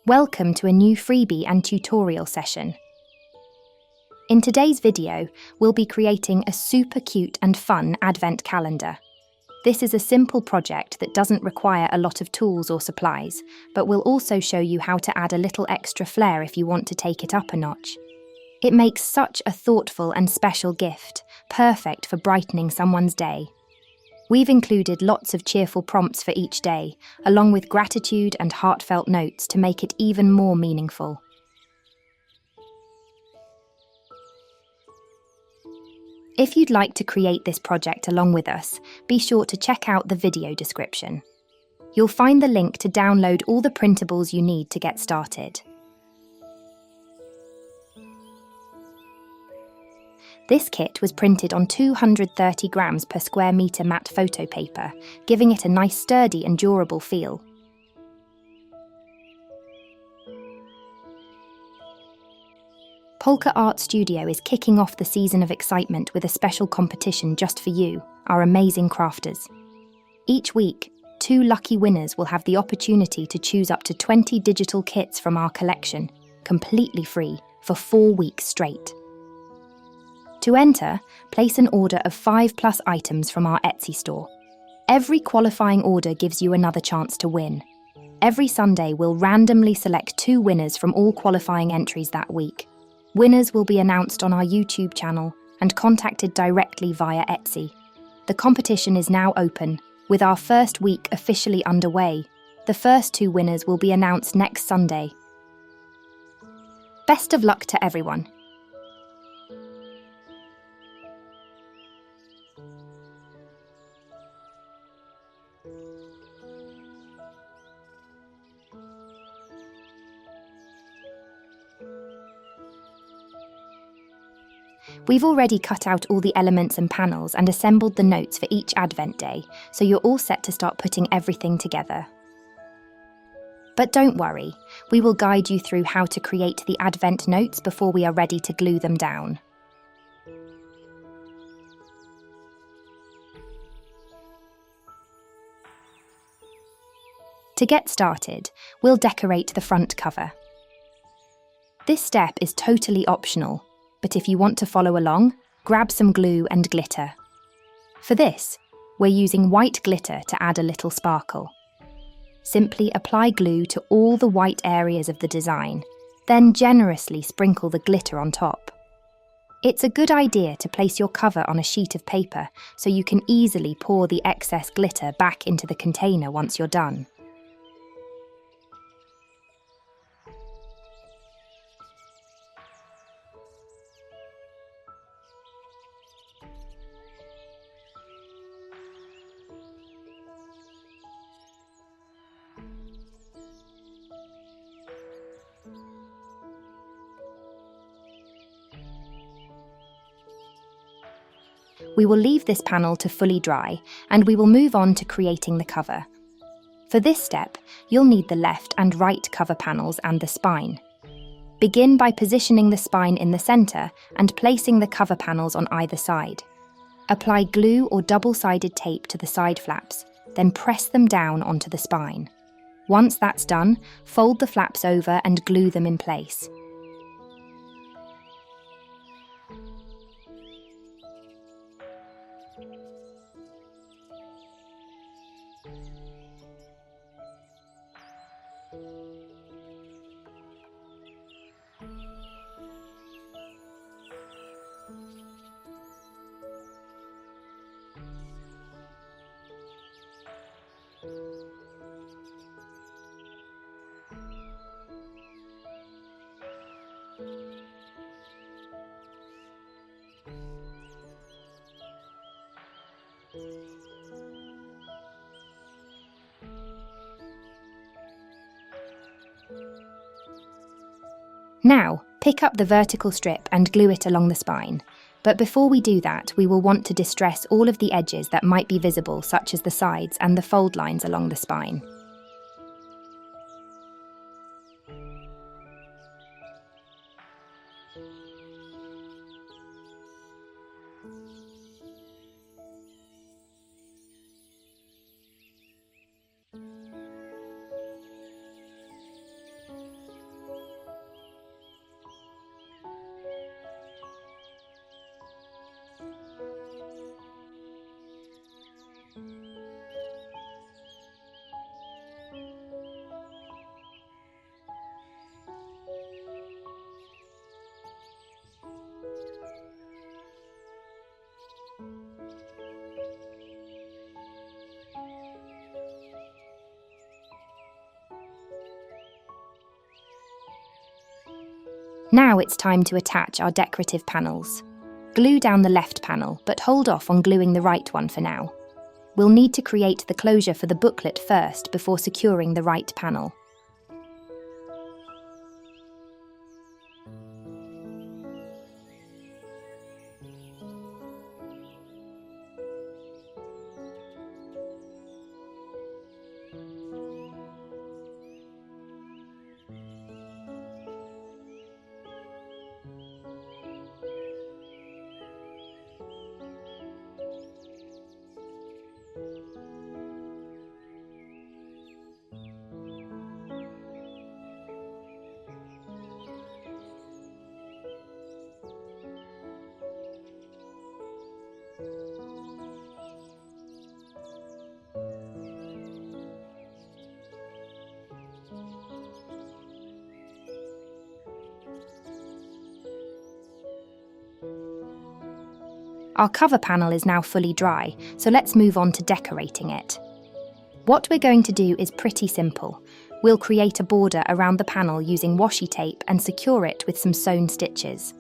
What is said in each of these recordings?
Welcome to a new freebie and tutorial session. In today's video, we'll be creating a super cute and fun advent calendar. This is a simple project that doesn't require a lot of tools or supplies, but will also show you how to add a little extra flair if you want to take it up a notch. It makes such a thoughtful and special gift, perfect for brightening someone's day. We've included lots of cheerful prompts for each day, along with gratitude and heartfelt notes to make it even more meaningful. If you'd like to create this project along with us, be sure to check out the video description. You'll find the link to download all the printables you need to get started. This kit was printed on 230 grams per square metre matte photo paper, giving it a nice sturdy and durable feel. Polka Art Studio is kicking off the season of excitement with a special competition just for you, our amazing crafters. Each week, 2 lucky winners will have the opportunity to choose up to 20 digital kits from our collection, completely free, for 4 weeks straight. To enter, place an order of 5+ items from our Etsy store. Every qualifying order gives you another chance to win. Every Sunday, we'll randomly select 2 winners from all qualifying entries that week. Winners will be announced on our YouTube channel and contacted directly via Etsy. The competition is now open, with our first week officially underway. The first 2 winners will be announced next Sunday. Best of luck to everyone. We've already cut out all the elements and panels and assembled the notes for each Advent day, so you're all set to start putting everything together. But don't worry, we will guide you through how to create the Advent notes before we are ready to glue them down. To get started, we'll decorate the front cover. This step is totally optional, but if you want to follow along, grab some glue and glitter. For this, we're using white glitter to add a little sparkle. Simply apply glue to all the white areas of the design, then generously sprinkle the glitter on top. It's a good idea to place your cover on a sheet of paper so you can easily pour the excess glitter back into the container once you're done. We will leave this panel to fully dry, and we will move on to creating the cover. For this step, you'll need the left and right cover panels and the spine. Begin by positioning the spine in the center and placing the cover panels on either side. Apply glue or double-sided tape to the side flaps, then press them down onto the spine. Once that's done, fold the flaps over and glue them in place. Now, pick up the vertical strip and glue it along the spine. But before we do that, we will want to distress all of the edges that might be visible, such as the sides and the fold lines along the spine. Now it's time to attach our decorative panels. Glue down the left panel, but hold off on gluing the right one for now. We'll need to create the closure for the booklet first before securing the right panel. Our cover panel is now fully dry, so let's move on to decorating it. What we're going to do is pretty simple. We'll create a border around the panel using washi tape and secure it with some sewn stitches.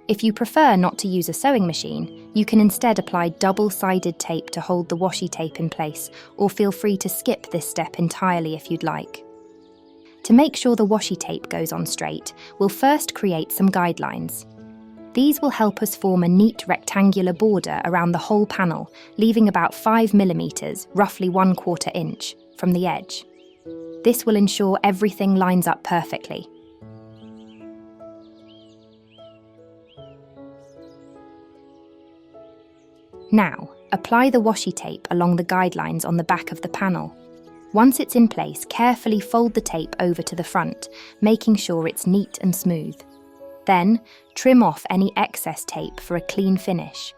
If you prefer not to use a sewing machine, you can instead apply double-sided tape to hold the washi tape in place, or feel free to skip this step entirely if you'd like. To make sure the washi tape goes on straight, we'll first create some guidelines. These will help us form a neat rectangular border around the whole panel, leaving about 5 mm, roughly 1/4 inch, from the edge. This will ensure everything lines up perfectly. Now, apply the washi tape along the guidelines on the back of the panel. Once it's in place, carefully fold the tape over to the front, making sure it's neat and smooth. Then, trim off any excess tape for a clean finish.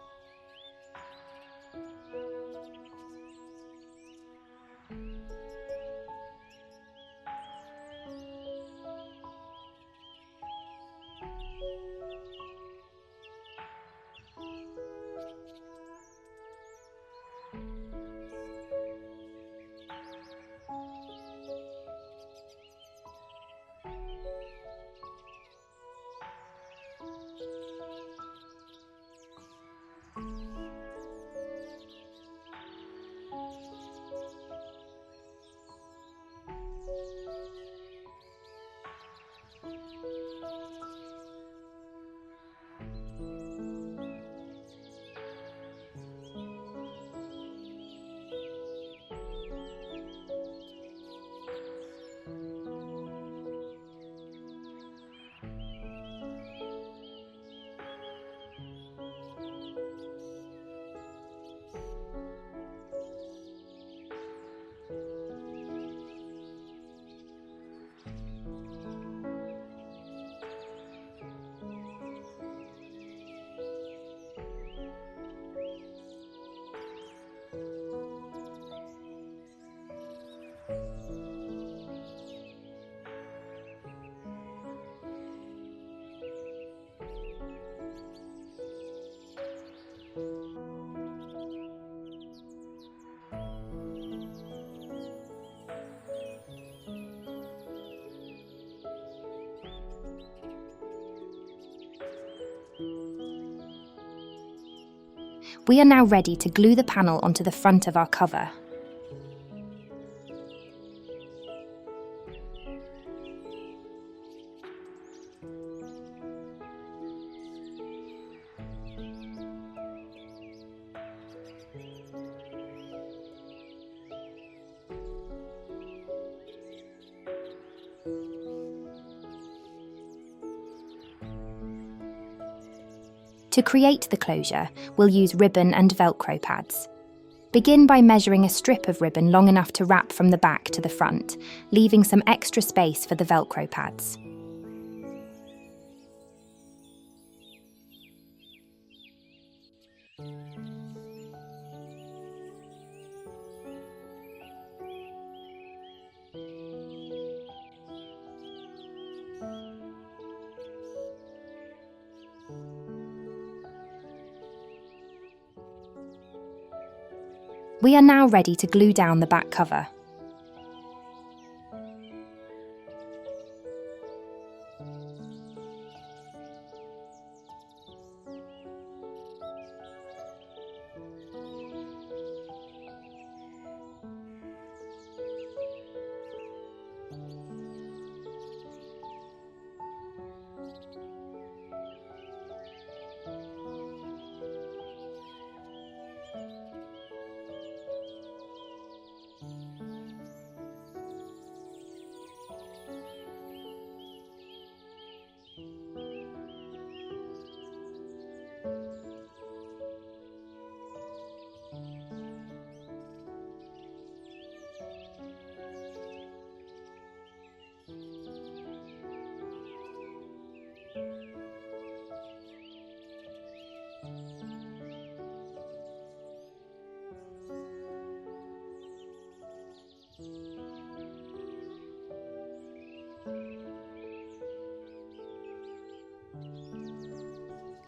We are now ready to glue the panel onto the front of our cover. To create the closure, we'll use ribbon and Velcro pads. Begin by measuring a strip of ribbon long enough to wrap from the back to the front, leaving some extra space for the Velcro pads. We are now ready to glue down the back cover.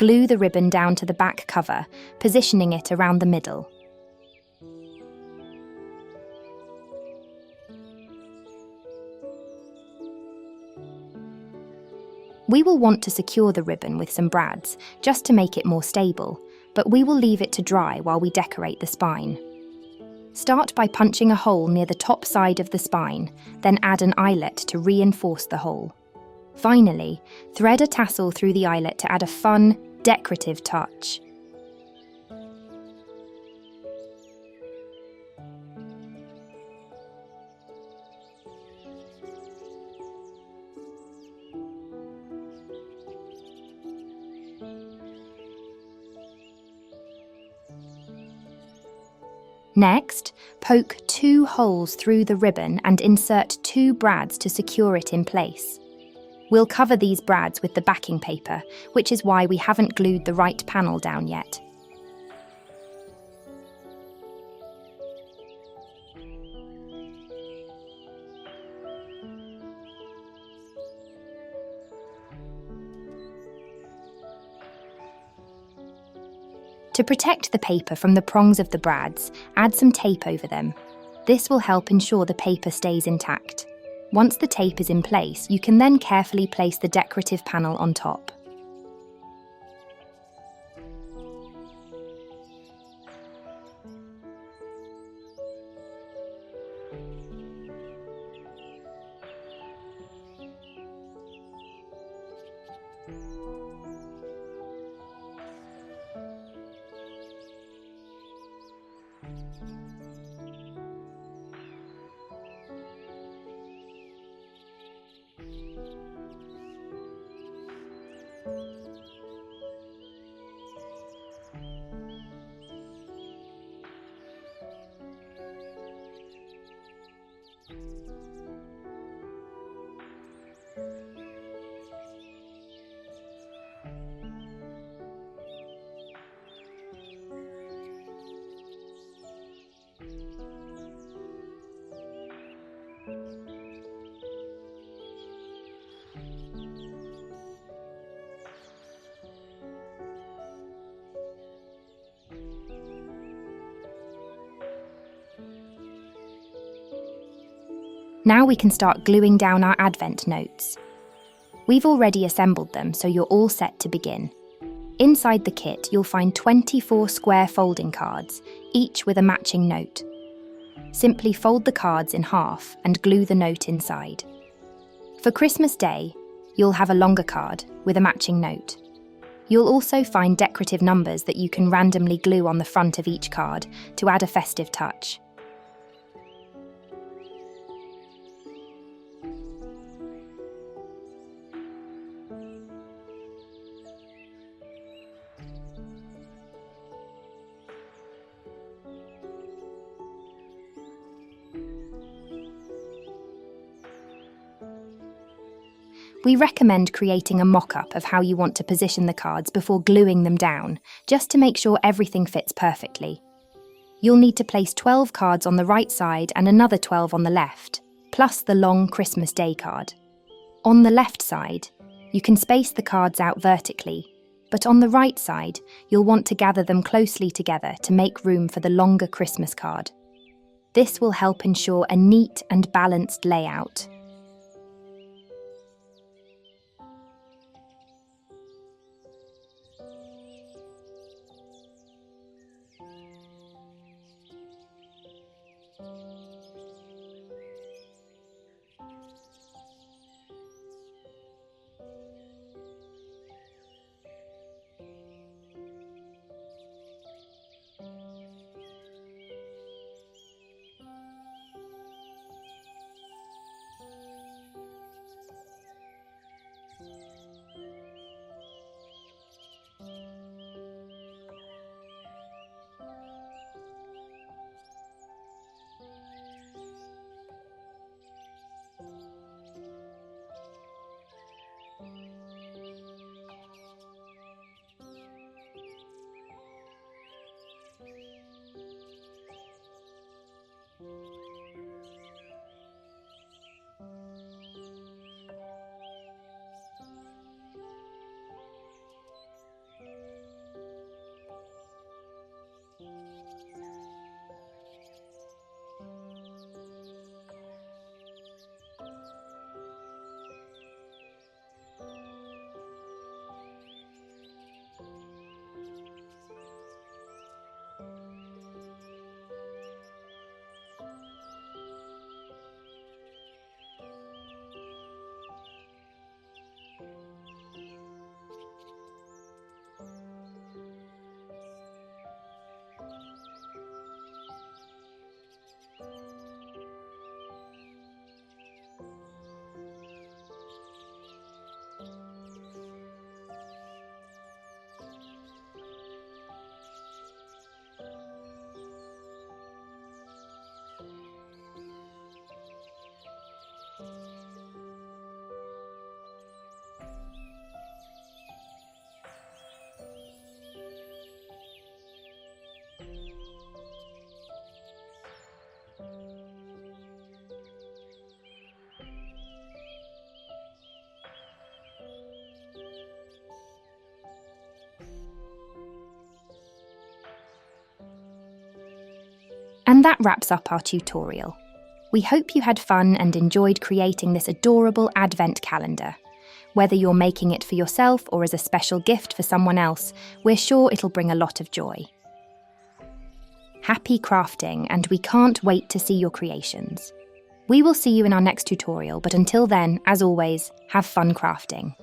glue the ribbon down to the back cover, positioning it around the middle. We will want to secure the ribbon with some brads, just to make it more stable, but we will leave it to dry while we decorate the spine. Start by punching a hole near the top side of the spine, then add an eyelet to reinforce the hole. Finally, thread a tassel through the eyelet to add a fun, decorative touch. Next, poke 2 holes through the ribbon and insert 2 brads to secure it in place. We'll cover these brads with the backing paper, which is why we haven't glued the right panel down yet. To protect the paper from the prongs of the brads, add some tape over them. This will help ensure the paper stays intact. Once the tape is in place, you can then carefully place the decorative panel on top. Now we can start gluing down our Advent notes. We've already assembled them, so you're all set to begin. Inside the kit, you'll find 24 square folding cards, each with a matching note. Simply fold the cards in half and glue the note inside. For Christmas Day, you'll have a longer card with a matching note. You'll also find decorative numbers that you can randomly glue on the front of each card to add a festive touch. We recommend creating a mock-up of how you want to position the cards before gluing them down, just to make sure everything fits perfectly. You'll need to place 12 cards on the right side and another 12 on the left, plus the long Christmas Day card. On the left side, you can space the cards out vertically, but on the right side, you'll want to gather them closely together to make room for the longer Christmas card. This will help ensure a neat and balanced layout. And that wraps up our tutorial. We hope you had fun and enjoyed creating this adorable Advent calendar. Whether you're making it for yourself or as a special gift for someone else, we're sure it'll bring a lot of joy. Happy crafting, and we can't wait to see your creations. We will see you in our next tutorial, but until then, as always, have fun crafting.